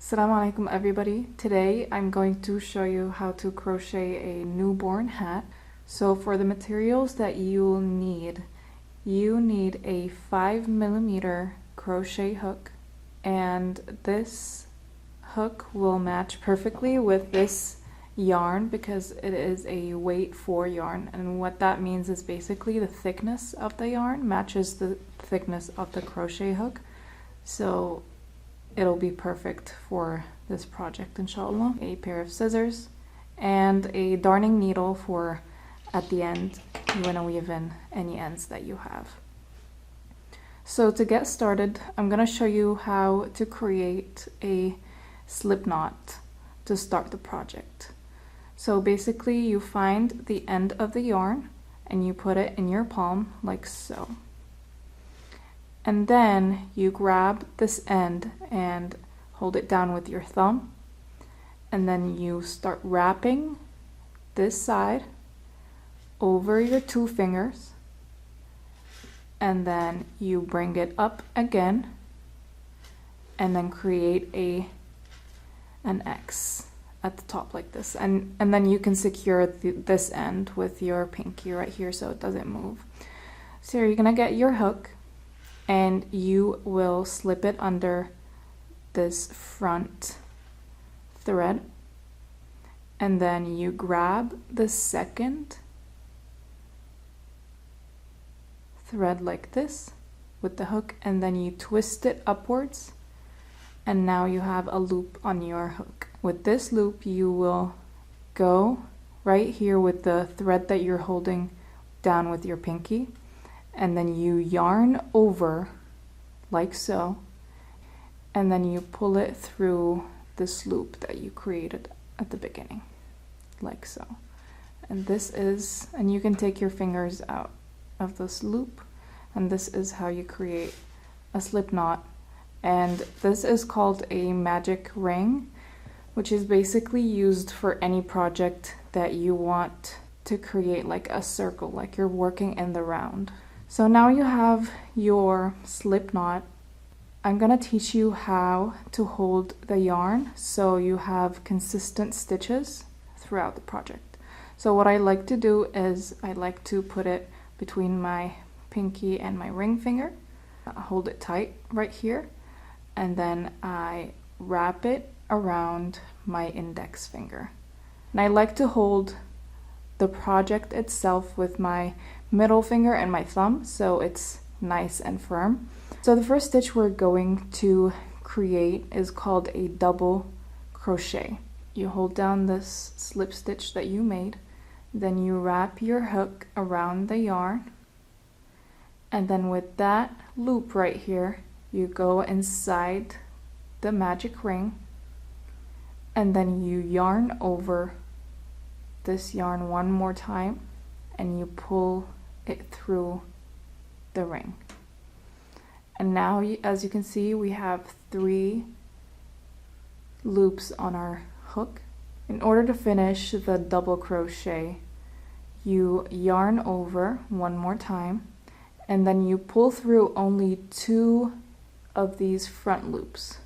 Assalamu alaikum everybody. Today I'm going to show you how to crochet a newborn hat. So for the materials that you need a 5mm crochet hook, and this hook will match perfectly with this yarn because it is a weight 4 yarn, and what that means is basically the thickness of the yarn matches the thickness of the crochet hook. So it'll be perfect for this project, inshallah. A pair of scissors and a darning needle for at the end you want to weave in any ends that you have. So to get started, I'm going to show you how to create a slip knot to start the project. So basically you find the end of the yarn and you put it in your palm like so. And then you grab this end and hold it down with your thumb, and then you start wrapping this side over your 2 fingers, and then you bring it up again and then create an X at the top like this, and then you can secure this end with your pinky right here so it doesn't move. So you're gonna get your hook and you will slip it under this front thread, and then you grab the second thread like this with the hook, and then you twist it upwards, and now you have a loop on your hook. With this loop you will go right here with the thread that you're holding down with your pinky, and then you yarn over like so, and then you pull it through this loop that you created at the beginning like so. And this is, and you can take your fingers out of this loop, and this is how you create a slip knot. And this is called a magic ring, which is basically used for any project that you want to create like a circle, like you're working in the round. So now you have your slip knot. I'm gonna teach you how to hold the yarn so you have consistent stitches throughout the project. So what I like to do is I like to put it between my pinky and my ring finger. I hold it tight right here, and then I wrap it around my index finger. And I like to hold the project itself with my middle finger and my thumb so it's nice and firm. So the first stitch we're going to create is called a double crochet. You hold down this slip stitch that you made, then you wrap your hook around the yarn, and then with that loop right here you go inside the magic ring, and then you yarn over this yarn one more time and you pull it through the ring. And now, as you can see, we have 3 loops on our hook. In order to finish the double crochet, you yarn over one more time, and then you pull through only 2 of these front loops.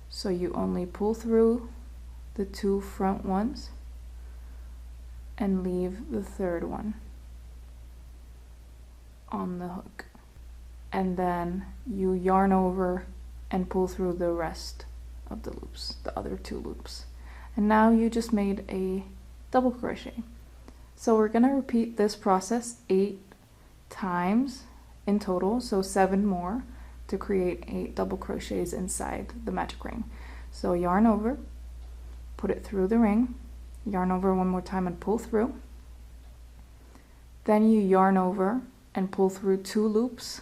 So you only pull through the 2 front ones and leave the 3rd one on the hook, and then you yarn over and pull through the rest of the loops, the other 2 loops, and now you just made a double crochet. So we're gonna repeat this process 8 times in total, so 7 more to create 8 double crochets inside the magic ring. So yarn over, put it through the ring, yarn over one more time and pull through, then you yarn over and pull through 2 loops,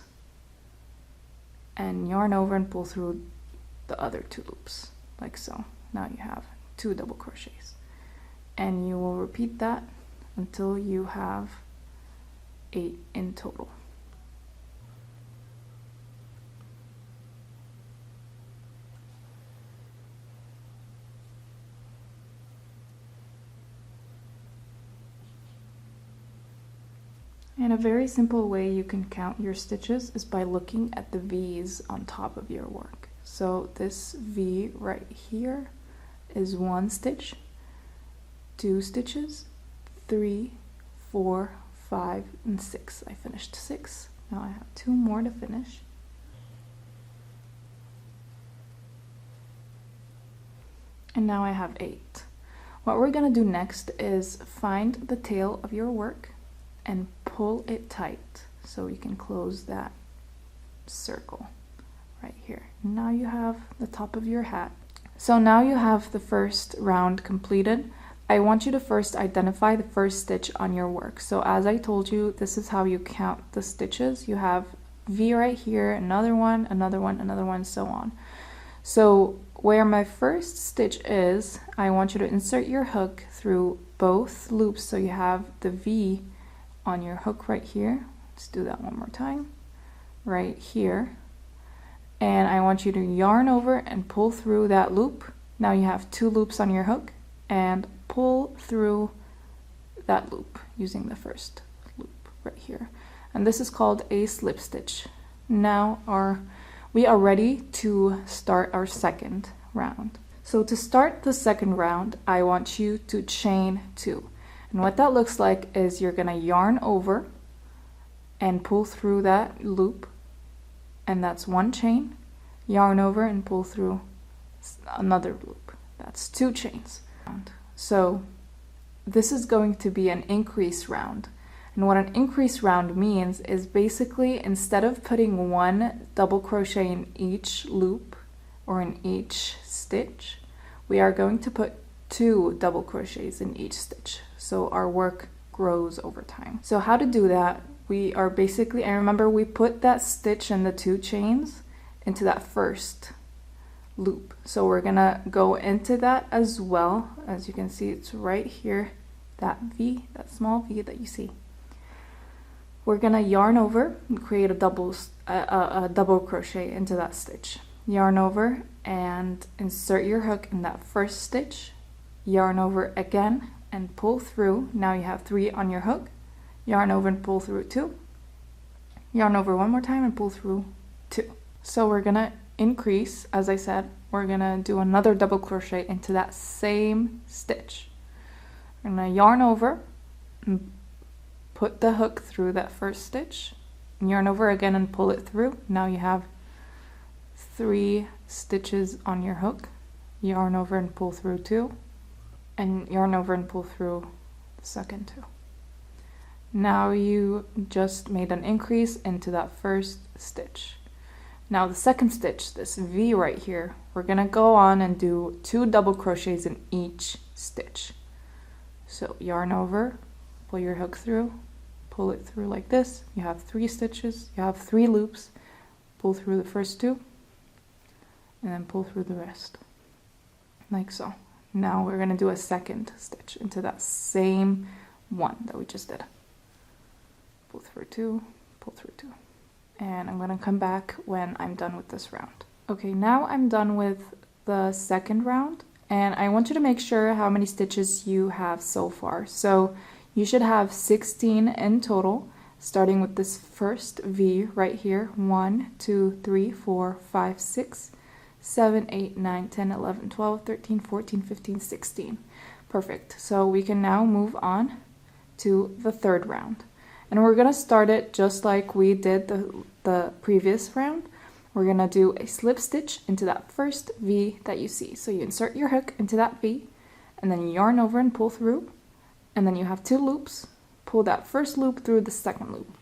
and yarn over and pull through the other 2 loops like so. Now you have 2 double crochets, and you will repeat that until you have 8 in total. And a very simple way you can count your stitches is by looking at the V's on top of your work. So this V right here is 1 stitch, 2 stitches, 3, 4, 5, and 6. I finished 6. Now I have 2 more to finish. And now I have 8. What we're gonna do next is find the tail of your work and pull it tight so you can close that circle right here. Now you have the top of your hat. So now you have the first round completed. I want you to first identify the first stitch on your work. So as I told you, this is how you count the stitches. You have V right here, another one, another one, another one, so on. So where my first stitch is, I want you to insert your hook through both loops so you have the V on your hook right here. Let's do that one more time. Right here. And I want you to yarn over and pull through that loop. Now you have 2 loops on your hook, and pull through that loop using the first loop right here. And this is called a slip stitch. Now we are ready to start our second round. So to start the second round, I want you to chain 2. And what that looks like is you're gonna yarn over and pull through that loop, and that's 1 chain. Yarn over and pull through another loop. That's 2 chains. So this is going to be an increase round. And what an increase round means is basically instead of putting 1 double crochet in each loop or in each stitch, we are going to put 2 double crochets in each stitch. So our work grows over time. So how to do that? We are basically, and remember we put that stitch and the 2 chains into that first loop. So we're gonna go into that as well. As you can see, it's right here, that V, that small V that you see. We're gonna yarn over and create a double crochet into that stitch. Yarn over and insert your hook in that first stitch. Yarn over again and pull through. Now you have 3 on your hook. Yarn over and pull through 2. Yarn over one more time and pull through 2. So we're gonna increase, as I said, we're gonna do another double crochet into that same stitch. We're gonna yarn over and put the hook through that first stitch, yarn over again and pull it through. Now you have 3 stitches on your hook. Yarn over and pull through 2, and yarn over and pull through the second 2. Now you just made an increase into that first stitch. Now the second stitch, this V right here, we're gonna go on and do 2 double crochets in each stitch. So yarn over, pull your hook through, pull it through like this. You have 3 stitches, you have 3 loops. Pull through the first 2, and then pull through the rest, like so. Now we're gonna do a second stitch into that same one that we just did. Pull through 2, pull through 2. And I'm gonna come back when I'm done with this round. Okay, now I'm done with the second round, and I want you to make sure how many stitches you have so far. So you should have 16 in total, starting with this first V right here. 1, 2, 3, 4, 5, 6, 7, 8, 9, 10, 11, 12, 13, 14, 15, 16. Perfect. So we can now move on to the third round. And we're gonna start it just like we did the previous round. We're gonna do a slip stitch into that first V that you see. So you insert your hook into that V, and then you yarn over and pull through, and then you have 2 loops. Pull that first loop through the second loop.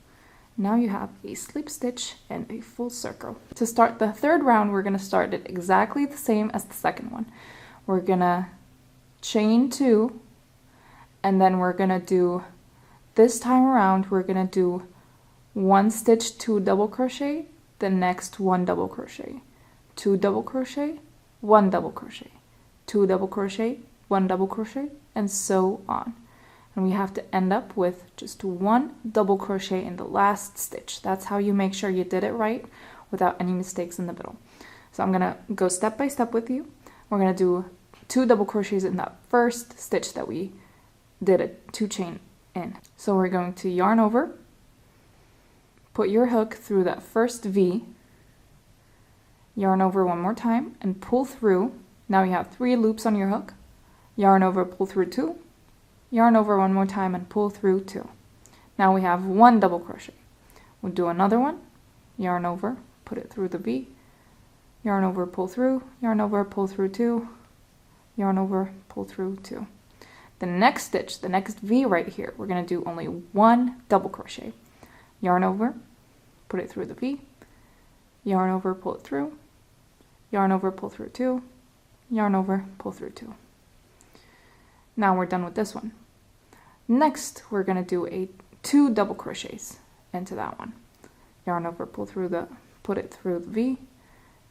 Now you have a slip stitch and a full circle. To start the third round, we're gonna start it exactly the same as the second one. We're gonna chain 2, and then we're gonna do, this time around, we're gonna do 1 stitch, 2 double crochet, the next 1 double crochet, 2 double crochet, 1 double crochet, 2 double crochet, 1 double crochet, and so on. And we have to end up with just 1 double crochet in the last stitch. That's how you make sure you did it right without any mistakes in the middle. So I'm gonna go step by step with you. We're gonna do 2 double crochets in that first stitch that we did a 2 chain in. So we're going to yarn over, put your hook through that first V, yarn over one more time and pull through. Now you have 3 loops on your hook. Yarn over, pull through 2, yarn over one more time and pull through 2. Now we have 1 double crochet. We'll do another one, yarn over, put it through the V, yarn over, pull through, yarn over, pull through 2, yarn over, pull through 2. The next stitch, the next V right here, we're going to do only 1 double crochet. Yarn over, put it through the V, yarn over, pull it through, yarn over, pull through 2, yarn over, pull through 2. Now we're done with this one. Next, we're going to do 2 double crochets into that one. Yarn over, pull through the, put it through the V,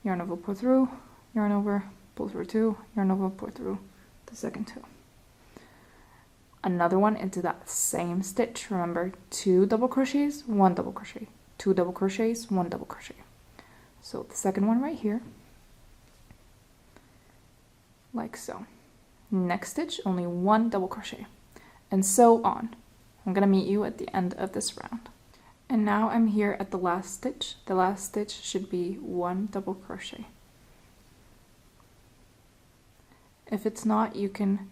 yarn over, pull through, yarn over, pull through 2, yarn over, pull through the second 2. Another one into that same stitch. Remember, 2 double crochets, 1 double crochet, 2 double crochets, 1 double crochet. So the second one right here, like so. Next stitch, only 1 double crochet, and so on. I'm gonna meet you at the end of this round. And now I'm here at the last stitch. The last stitch should be 1 double crochet. If it's not, you can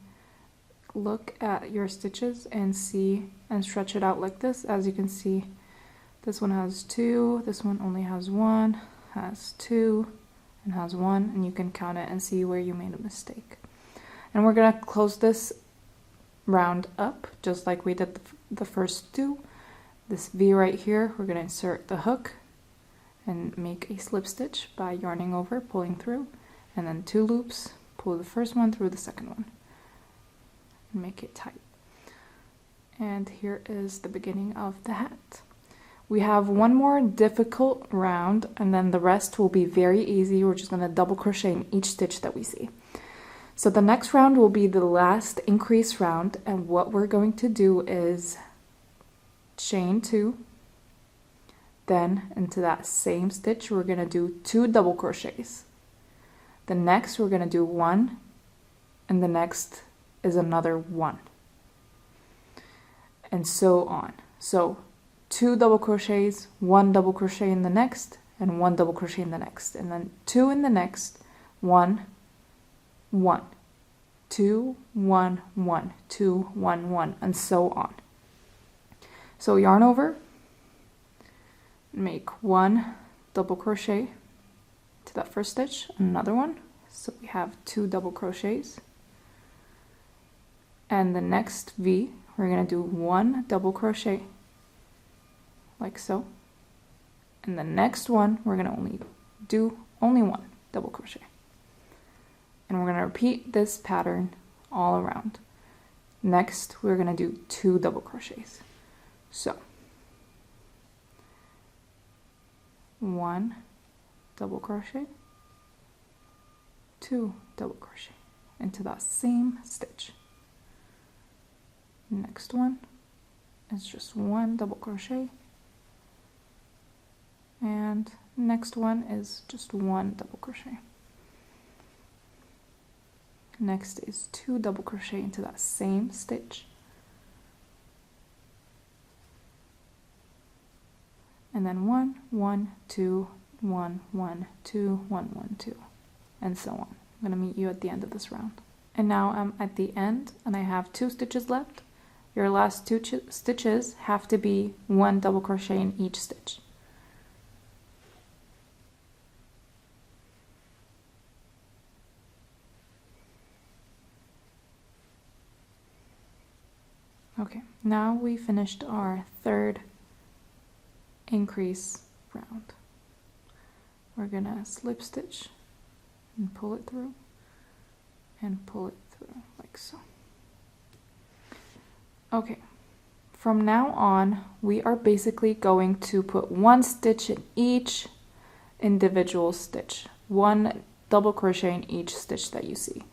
look at your stitches and see and stretch it out like this. As you can see, this one has 2, this one only has 1, has 2, and has 1, and you can count it and see where you made a mistake. And we're gonna close this round up just like we did the first 2. This V right here, we're gonna insert the hook and make a slip stitch by yarning over, pulling through, and then 2 loops, pull the first one through the second one, and make it tight. And here is the beginning of the hat. We have one more difficult round, and then the rest will be very easy. We're just gonna double crochet in each stitch that we see. So the next round will be the last increase round, and what we're going to do is chain 2, then into that same stitch we're going to do 2 double crochets. The next we're going to do 1, and the next is another 1, and so on. So 2 double crochets, 1 double crochet in the next, and 1 double crochet in the next, and then 2 in the next, 1, 1, 2, 1, 1, 2, 1, 1, and so on. So yarn over, make 1 double crochet to that first stitch, another one, so we have 2 double crochets, and the next V we're going to do 1 double crochet like so, and the next one we're going to do only 1 double crochet. And we're going to repeat this pattern all around. Next, we're going to do 2 double crochets. So, 1 double crochet, 2 double crochet into that same stitch. Next one is just 1 double crochet, and next one is just 1 double crochet. Next is 2 double crochet into that same stitch, and then 1, 1, 2, 1, 1, 2, 1, 1, 2, and so on. I'm going to meet you at the end of this round. And now I'm at the end, and I have 2 stitches left. Your last 2 stitches have to be 1 double crochet in each stitch. Okay, now we finished our 3rd increase round. We're gonna slip stitch and pull it through and pull it through like so. Okay, from now on we are basically going to put 1 stitch in each individual stitch, 1 double crochet in each stitch that you see.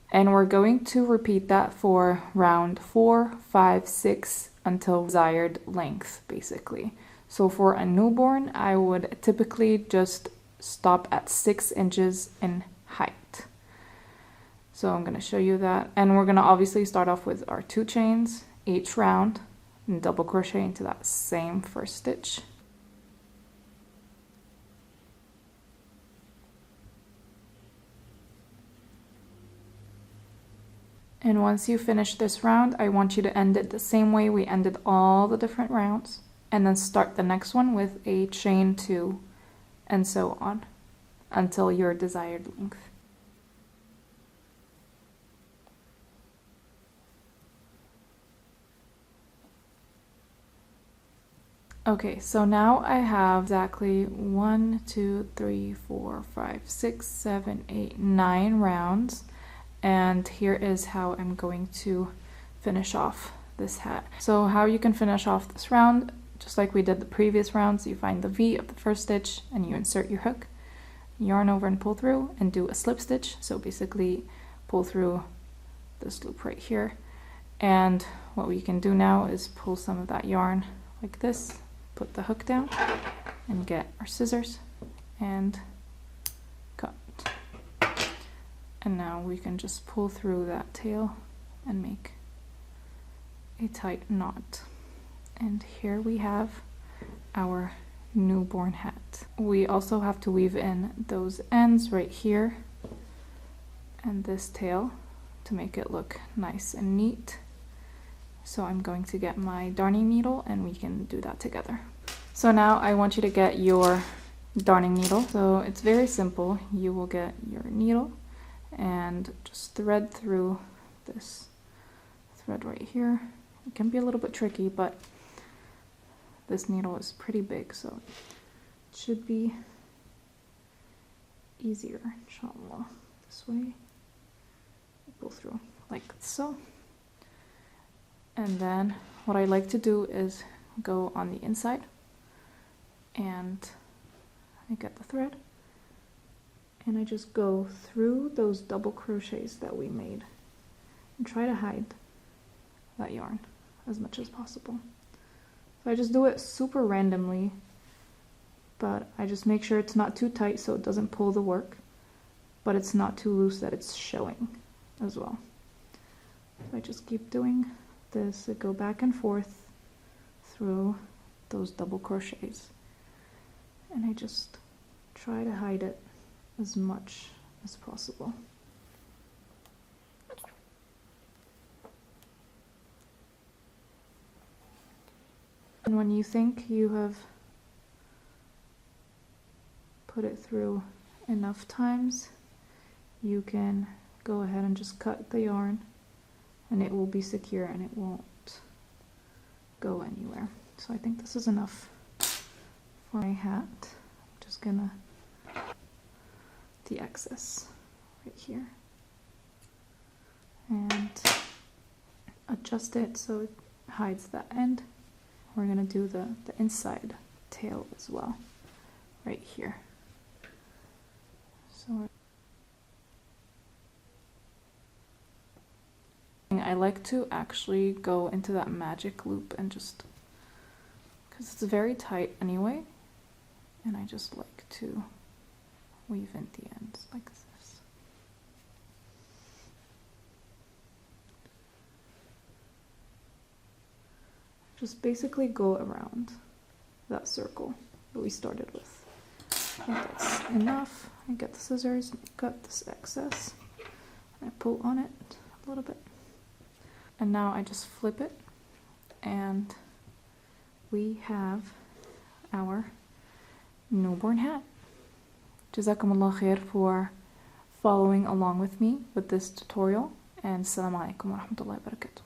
And we're going to repeat that for round 4, 5, 6 until desired length, basically. So for a newborn, I would typically just stop at 6 inches in height. So I'm going to show you that. And we're going to obviously start off with our 2 chains each round and double crochet into that same first stitch. And once you finish this round, I want you to end it the same way we ended all the different rounds, and then start the next one with a chain 2, and so on, until your desired length. Okay, so now I have exactly 1, 2, 3, 4, 5, 6, 7, 8, 9 rounds. And here is how I'm going to finish off this hat. So how you can finish off this round, just like we did the previous rounds, you find the V of the first stitch and you insert your hook, yarn over and pull through, and do a slip stitch. So basically pull through this loop right here. And what we can do now is pull some of that yarn like this, put the hook down, and get our scissors and cut. And now we can just pull through that tail and make a tight knot. And here we have our newborn hat. We also have to weave in those ends right here and this tail to make it look nice and neat. So I'm going to get my darning needle and we can do that together. So now I want you to get your darning needle. So it's very simple. You will get your needle and just thread through this thread right here. It can be a little bit tricky, but this needle is pretty big, so it should be easier, inshallah. This way, pull through like so. And then what I like to do is go on the inside and I get the thread and I just go through those double crochets that we made and try to hide that yarn as much as possible. So I just do it super randomly, but I just make sure it's not too tight so it doesn't pull the work, but it's not too loose that it's showing as well. So I just keep doing this, I go back and forth through those double crochets and I just try to hide it as much as possible. And when you think you have put it through enough times, you can go ahead and just cut the yarn and it will be secure and it won't go anywhere. So I think this is enough for my hat. I'm just gonna the excess right here and adjust it so it hides that end. We're gonna do the inside tail as well right here. So I like to actually go into that magic loop and just, because it's very tight anyway, and I just like to weave in the ends like this. Just basically go around that circle that we started with. I think that's enough. I get the scissors and cut this excess and I pull on it a little bit. And now I just flip it and we have our newborn hat. Jazakumullah khair for following along with me with this tutorial, and Assalamu alaikum wa rahmatullahi wa barakatuh.